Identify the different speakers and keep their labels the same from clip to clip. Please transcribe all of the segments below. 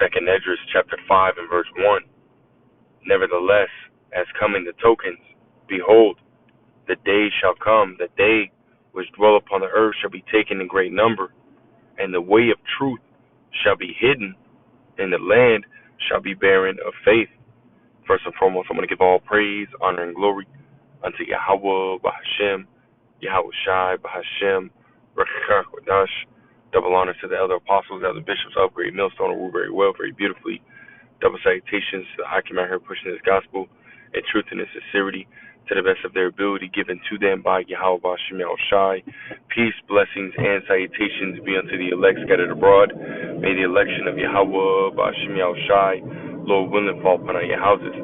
Speaker 1: Second Esdras chapter 5 and verse 1. Nevertheless, as coming the tokens, behold, the days shall come, that they which dwell upon the earth shall be taken in great number, and the way of truth shall be hidden, and the land shall be barren of faith. First and foremost, I'm going to give all praise, honor, and glory unto Yahweh, Bahashem, Yahweh Shai, Bahashem, Rekha Kodash. Double honor to the elder apostles, elder bishops of Great Millstone, who rule very well, very beautifully. Double salutations to the Hakim out here pushing this gospel in truth and in sincerity to the best of their ability, given to them by Yahweh Bahashem Shai. Peace, blessings, and salutations be unto the elect scattered abroad. May the election of Yahweh Bahashem Shai, Lord willing, fall upon your houses.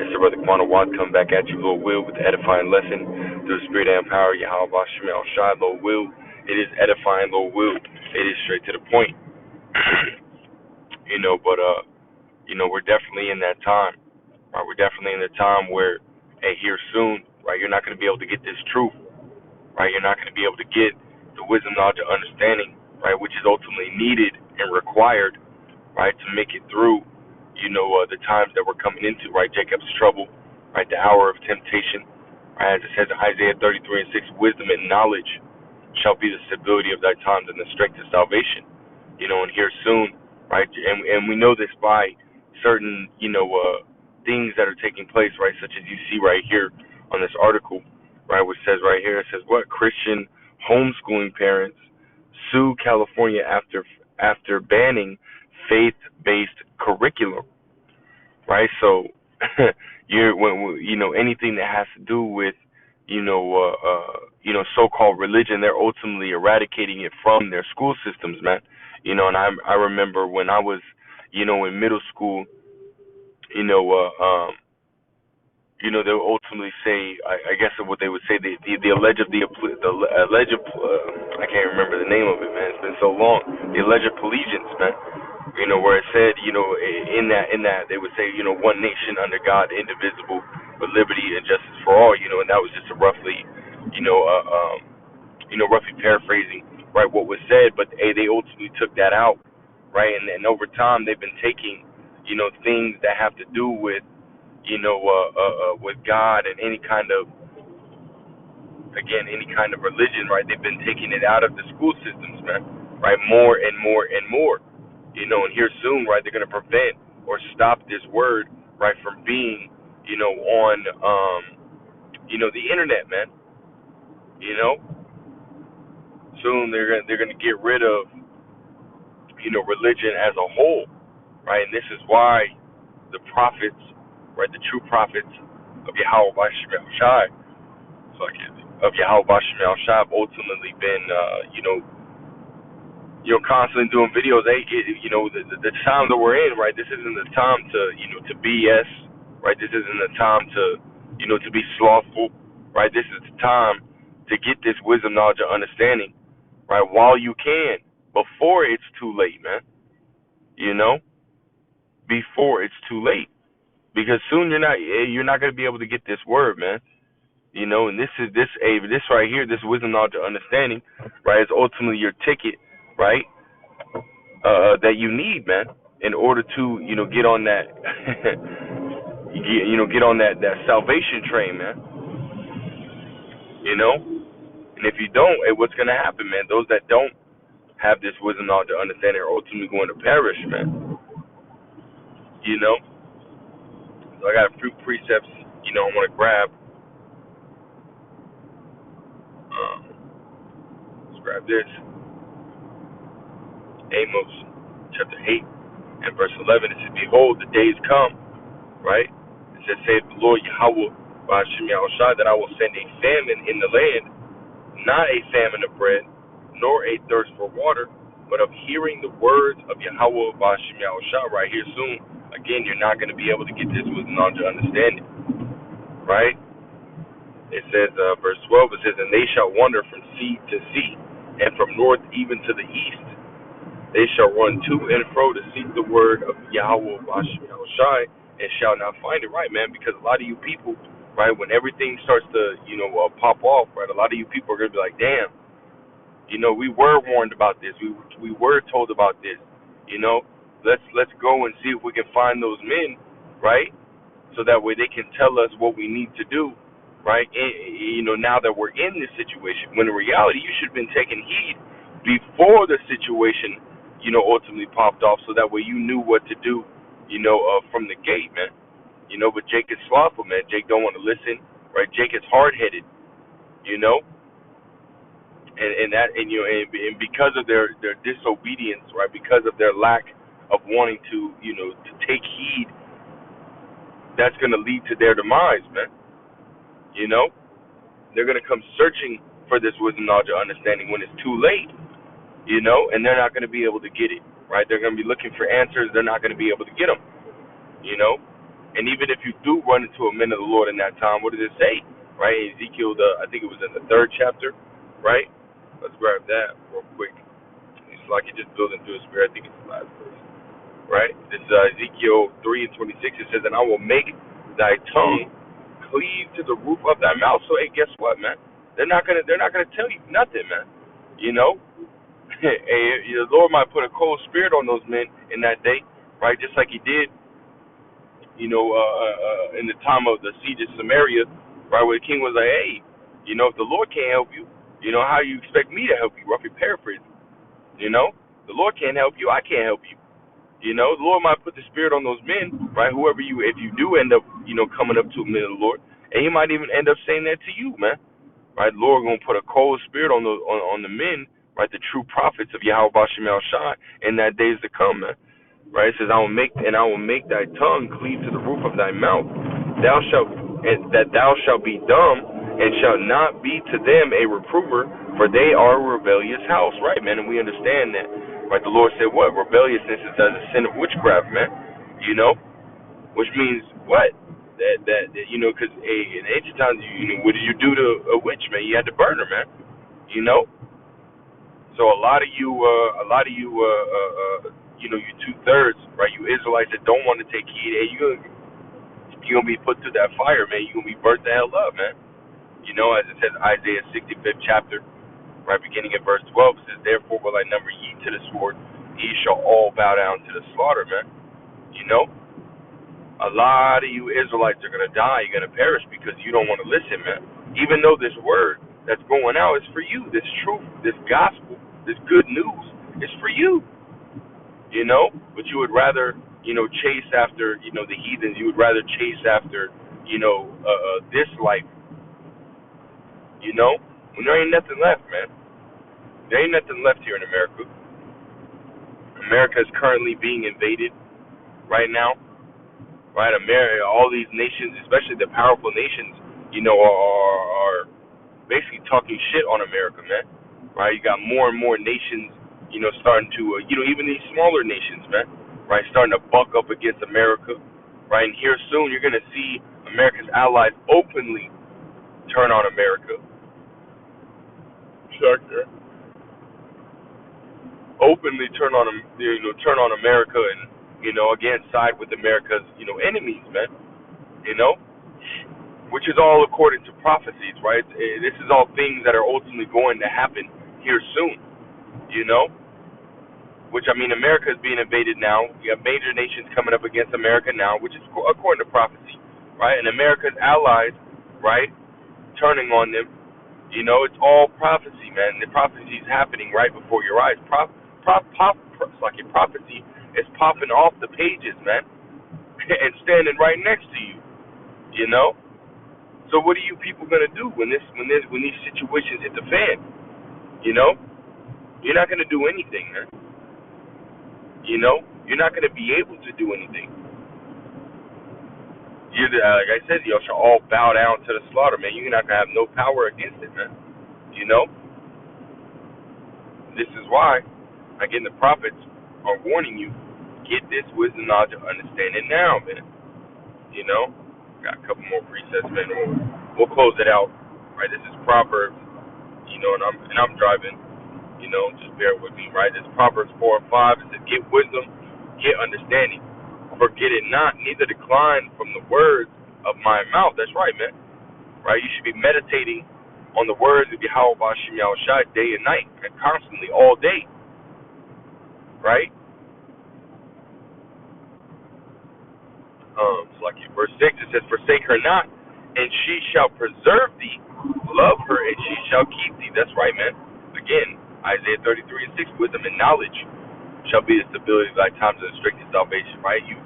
Speaker 1: It's the brother Kamana Watt come back at you, Lord will, with the edifying lesson through the spirit and power, Yahweh Bahashem Shai, Lord will. It is edifying, Lord will. It is straight to the point. We're definitely in that time, right? We're definitely in the time where, here soon, right, you're not going to be able to get this truth, right? You're not going to be able to get the wisdom, knowledge, and understanding, right, which is ultimately needed and required, right, to make it through, the times that we're coming into, right? Jacob's trouble, right, the hour of temptation, right? As it says in Isaiah 33 and 6, wisdom and knowledge shall be the stability of thy times and the strength of salvation, and here soon, right? And we know this by certain, things that are taking place, right? Such as you see right here on this article, right? Which says right here, it says, what Christian homeschooling parents sue California after banning faith-based curriculum, right? So, anything that has to do with, so-called religion, they're ultimately eradicating it from their school systems, man. And I remember when I was, in middle school, they'll ultimately say, I guess what they would say, the alleged, I can't remember the name of it, man. It's been so long. The alleged allegiance, man. Where it said, in that they would say, one nation under God, indivisible, with liberty and justice for all, and that was just a roughly, roughly paraphrasing, right, what was said, but they ultimately took that out, right, and over time they've been taking, things that have to do with, with God and any kind of religion, right? They've been taking it out of the school systems, man, right? More and more and more, and here soon, right? They're gonna prevent or stop this word, right, from being, on, the internet, man. Soon they're gonna get rid of, religion as a whole, right? And this is why the prophets, right, the true prophets of Yahweh Bashim Shai, of Yahweh Bashim Shai, have ultimately been, constantly doing videos. The time that we're in, right? This isn't the time to, to BS, right? This isn't the time to, to be slothful, right? This is the time to get this wisdom, knowledge, and understanding, right? While you can, before it's too late, man. Before it's too late, because soon you're not going to be able to get this word, man. And this right here, this wisdom, knowledge, and understanding, right, is ultimately your ticket, right, that you need, man, in order to, get on that, get on that salvation train, man. And if you don't, what's going to happen, man? Those that don't have this wisdom, knowledge, and understanding are ultimately going to perish, man. So I got a few precepts, I want to grab. Let's grab this. Amos chapter 8 and verse 11. It says, behold, the days come, right? It says, saith the Lord Yahweh, Ba'ashem Yahushua, that I will send a famine in the land, not a famine of bread, nor a thirst for water, but of hearing the words of Yahweh, Ba'ashem Yahushua, right here soon. Again, you're not going to be able to get this with knowledge and understanding, right? It says, verse 12, it says, and they shall wander from sea to sea, and from north even to the east. They shall run to and fro to seek the word of Yahweh, Ba'ashem Yahushai, and shall not find it, right, man? Because a lot of you people, right, when everything starts to, pop off, right, a lot of you people are going to be like, damn, we were warned about this. We were told about this, Let's go and see if we can find those men, right? So that way they can tell us what we need to do, right? And, now that we're in this situation, when in reality you should have been taking heed before the situation, ultimately popped off, so that way you knew what to do, from the gate, man. But Jake is slothful, man. Jake don't want to listen, right? Jake is hard headed, you know, and because of their disobedience, right? Because of their lack of wanting to, to take heed, that's going to lead to their demise, man. They're going to come searching for this wisdom, knowledge, or understanding when it's too late, and they're not going to be able to get it, right? They're going to be looking for answers. They're not going to be able to get them, And even if you do run into a man of the Lord in that time, what does it say, right? Ezekiel, I think it was in the 3rd chapter, right? Let's grab that real quick. It's like you're just building through a spirit. I think it's the last verse, right? This is Ezekiel 3:26. It says, "And I will make thy tongue cleave to the roof of thy mouth." So, hey, guess what, man? They're not gonna tell you nothing, man. The Lord might put a cold spirit on those men in that day, right? Just like He did, in the time of the siege of Samaria, right, where the king was like, "Hey, if the Lord can't help you, how you expect me to help you?" Roughly paraphrasing. The Lord can't help you, I can't help you. The Lord might put the spirit on those men, right? Whoever if you do end up, coming up to a man of the Lord, and He might even end up saying that to you, man. Right? The Lord gonna put a cold spirit on the men, right? The true prophets of Yahweh Bashim El Shai in that days to come, man. Right? It says, I will make thy tongue cleave to the roof of thy mouth. Thou shalt be dumb, and shalt not be to them a reprover, for they are a rebellious house. Right, man? And we understand that. Right? The Lord said, what? Rebelliousness is as a sin of witchcraft, man. Which means what? That because in ancient times, what did you do to a witch, man? You had to burn her, man. So a lot of you, you 2/3, right? You Israelites that don't want to take heed, and you're gonna be put through that fire, man. You're gonna be burnt the hell up, man. As it says Isaiah 65th chapter, right, beginning at verse 12, it says, "Therefore will I number ye to the sword; ye shall all bow down to the slaughter," man. A lot of you Israelites are gonna die. You're gonna perish because you don't want to listen, man. Even though this word that's going out is for you, this truth, this gospel, this good news is for you. But you would rather, chase after, the heathens. You would rather chase after, this life, when there ain't nothing left, man. There ain't nothing left here in America. America is currently being invaded right now, right? America, all these nations, especially the powerful nations, are basically talking shit on America, man. Right? You got more and more nations, starting to, even these smaller nations, man, right, starting to buck up against America, right? And here soon, you're gonna see America's allies openly turn on America. Openly turn on America, and again side with America's enemies, man. Which is all according to prophecies, right? This is all things that are ultimately going to happen here soon. Which, I mean, America is being invaded now. You have major nations coming up against America now, which is according to prophecy, right? And America's allies, right, turning on them. It's all prophecy, man. The prophecy is happening right before your eyes. Prophecy is popping off the pages, man, and standing right next to you. So what are you people gonna do when these situations hit the fan? You're not gonna do anything, man. You're not gonna be able to do anything. Like I said, y'all shall all bow down to the slaughter, man. You're not gonna have no power against it, man. This is why, again, the prophets are warning you: get this wisdom, knowledge, and understanding now, man. Got a couple more precepts, man. We'll close it out. Right, this is Proverbs. And I'm driving. Just bear with me. Right, this is Proverbs 4:5. It says, "Get wisdom, get understanding. Forget it not, neither decline from the words of my mouth." That's right, man. Right, you should be meditating on the words of Yahweh Bashim Yahushai day and night, and constantly, all day. Right. it says, forsake her not, and she shall preserve thee. Love her, and she shall keep thee. That's right, man. Again, Isaiah 33:6, wisdom and knowledge shall be the stability of thy times and the strength of salvation, right? You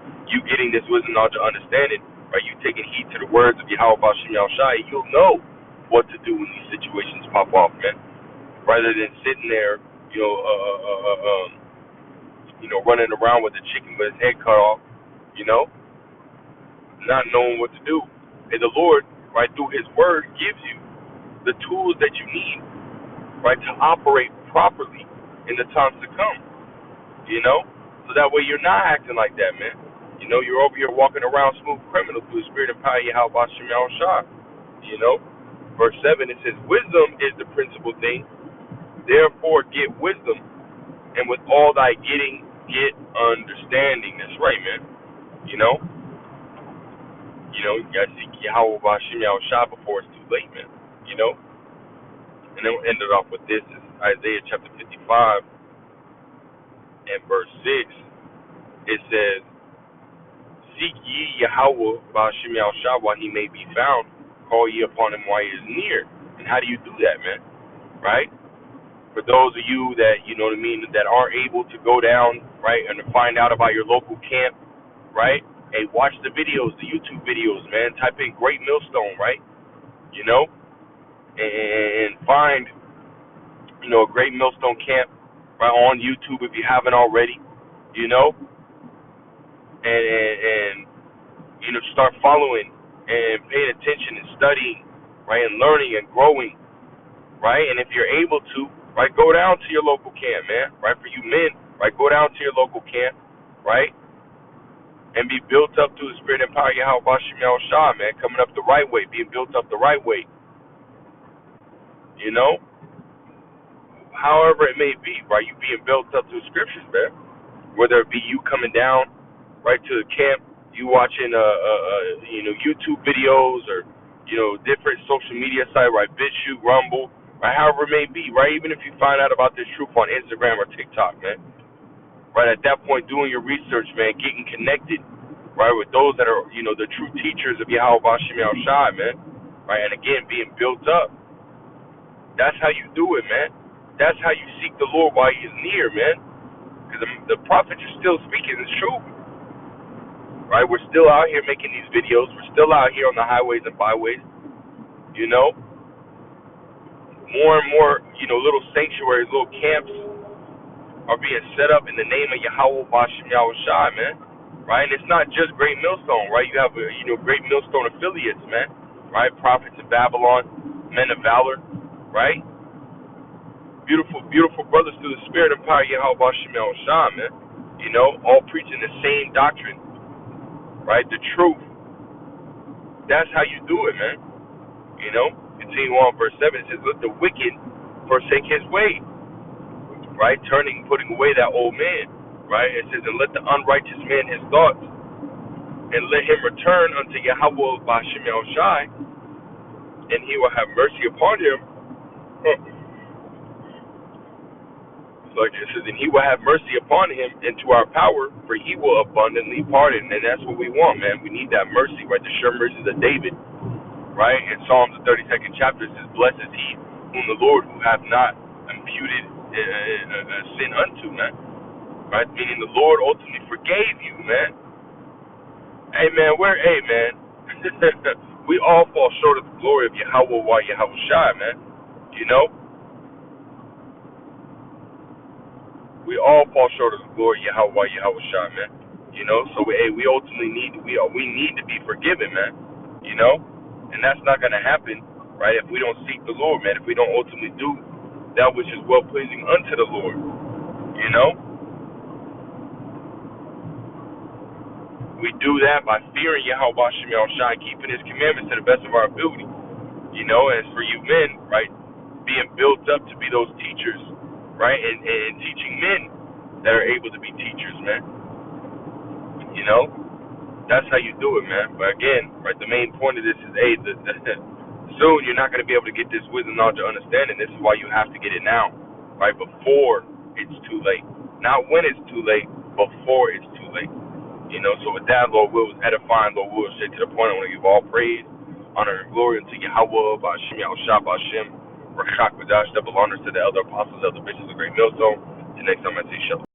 Speaker 1: getting this wisdom, knowledge, and understanding, right? You taking heed to the words of Yahweh Bashim Yahushai, you'll know what to do when these situations pop off, man. Rather than sitting there, running around with a chicken with his head cut off, not knowing what to do. And the Lord, right, through His Word, gives you the tools that you need, right, to operate properly in the times to come. So that way you're not acting like that, man. You're over here walking around smooth criminal through the spirit and power of Yahweh Bashim Yahushua. Verse 7, it says, wisdom is the principal thing. Therefore get wisdom, and with all thy getting, get understanding. That's right, man. You gotta seek Yahweh Bashim Yahushua before it's too late, man. And then we'll end it off with this. Is Isaiah chapter 55 and verse 6. It says, seek ye Yahweh Bashim Yahushua while he may be found. Call ye upon him while he is near. And how do you do that, man? Right? For those of you that, that aren't able to go down, right, and to find out about your local camp, right? Hey, watch the videos, the YouTube videos, man. Type in Great Millstone, right? And find, a Great Millstone camp right on YouTube if you haven't already, and start following and paying attention and studying, right, and learning and growing, right? And if you're able to, right, go down to your local camp, man, right? For you men, right, go down to your local camp, right, and be built up through the spirit and power of Yahweh Bashim Yahushua, man, coming up the right way, being built up the right way, however it may be, right? You being built up through the scriptures, man, whether it be you coming down, right, to the camp, you watching YouTube videos or different social media sites, right, BitChute, Rumble, right, however it may be, right, even if you find out about this truth on Instagram or TikTok, man, right, at that point doing your research, man, getting connected, right, with those that are the true teachers of Yahweh Bashim Yahushua, man, right, and again being built up. That's how you do it, man. That's how you seek the Lord while He is near, man, because the prophets are still speaking the truth. Right, we're still out here making these videos. We're still out here on the highways and byways. More and more, little sanctuaries, little camps are being set up in the name of Yahweh Bashim Yahushua, man. Right, and it's not just Great Millstone, right? You have Great Millstone affiliates, man. Right, prophets of Babylon, men of valor, right? Beautiful, beautiful brothers through the spirit and power of Yahweh Bashim Yahushua, man. All preaching the same doctrine. Right, the truth. That's how you do it, man. Continue on, verse 7, it says, let the wicked forsake his way, right, putting away that old man, right, it says, and let the unrighteous man his thoughts, and let him return unto Yahweh Bashim Yahushai, and he will have mercy upon him. So it says, and he will have mercy upon him and to our power, for he will abundantly pardon. And that's what we want, man. We need that mercy, right? The sure mercies of David, right? In Psalms, the 32nd chapter, it says, blessed is he whom the Lord who hath not imputed sin unto, man. Right? Meaning the Lord ultimately forgave you, man. Hey, man, we all fall short of the glory of Yahweh while Yahushua, man. We all fall short of the glory of Yahweh Yahushua, man. So we ultimately need to be forgiven, man. And that's not gonna happen, right, if we don't seek the Lord, man, if we don't ultimately do that which is well pleasing unto the Lord. We do that by fearing Yahweh Bashim Yahushua, keeping his commandments to the best of our ability. As for you men, right, being built up to be those teachers, right, and teaching men that are able to be teachers, man. That's how you do it, man. But again, right, the main point of this is, soon you're not going to be able to get this wisdom, knowledge, and understanding. This is why you have to get it now, right, before it's too late. Not when it's too late, before it's too late. So with that, Lord Will was edifying. Lord Will was straight to the point. I want to give all praise, honor, and glory unto Yahweh, Ba'ashem, Yahushua, Ba'ashem, Rachak, B'dash, double honors to the elder apostles, elder bishops, the great millstone. Till next time, I say shalom.